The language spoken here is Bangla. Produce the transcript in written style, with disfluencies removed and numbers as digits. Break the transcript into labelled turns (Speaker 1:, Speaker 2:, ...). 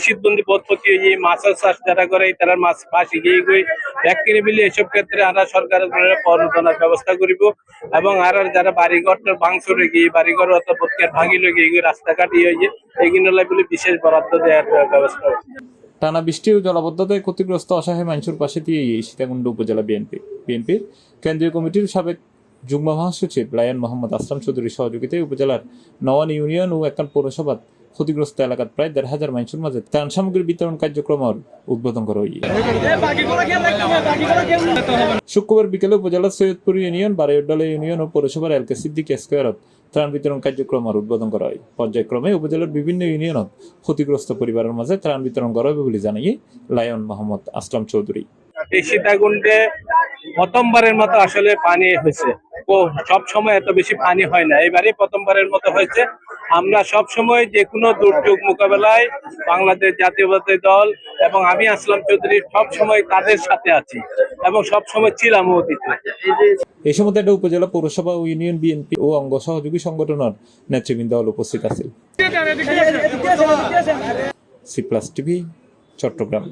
Speaker 1: নিষিদ্ধবন্দি পদ্ধতি মাছের চাষ যারা করে তারা মাছ ফাঁসি গিয়ে গিয়ে ব্যক্তি মিলে এসব ক্ষেত্রে আমরা সরকারের প্রণোদনার ব্যবস্থা করিব এবং আর যারা বাড়িঘর ভাঙচুরে গিয়ে বাড়িঘর ভাঙি গিয়ে রাস্তাঘাট এইগুলো বলে বিশেষ বরাদ্দ দেওয়ার ব্যবস্থা।
Speaker 2: টানা বৃষ্টি ও জলাবদ্ধতায় ক্ষতিগ্রস্ত অসহায় মানুষের পাশে দিয়ে সীতাকুণ্ড উপজেলা বিএনপির কেন্দ্রীয় কমিটির সাবেক যুগ্ম মহাসচিব লায়ন মোহাম্মদ আসলাম চৌধুরীর সহযোগিতায় উপজেলার নওয়ান ইউনিয়ন ও একান পৌরসভাত ক্ষতিগ্রস্ত এলাকাত প্রায় ১,৫০০ মানুষের মাঝে ত্রাণ সামগ্রী বিতরণ কার্যক্রমের উদ্বোধন করা হয়। শুক্রবার বিকেলে উপজেলার সৈয়দপুর ইউনিয়ন, বারৈডালা ইউনিয়ন ও পৌরসভার এলকে সিদ্দিক স্কয়ারত ত্রাণ বিতরণ কার্যক্রমের উদ্বোধন করা হয়। পর্যায়ক্রমে উপজেলার বিভিন্ন ইউনিয়নত ক্ষতিগ্রস্ত পরিবারের মাঝে ত্রাণ বিতরণ করা হবে বলে জানিয়ে লায়ন মোহাম্মদ আসলাম চৌধুরী।
Speaker 1: এই সীতাকুণ্ডে প্রথমবারের মতো আসলে পানি হয়েছে, সব সময় এত বেশি পানি হয় না, এবারে প্রথমবারের মতো হয়েছে। আমরা সব সময় যে কোনো দুর্যোগ মোকাবেলায় বাংলাদেশ জাতীয়তাবাদী দল এবং আমি আসলাম চৌধুরী সব সময় তাদের সাথে আছি এবং সব সময় ছিলাম অতীতে।
Speaker 2: এই সময় একটা উপজেলা পৌরসভা ও ইউনিয়ন বিএনপি ও অঙ্গ সহযোগী সংগঠনের নেতৃবৃন্দ উপস্থিত আছে। C plus TV, Chittagong.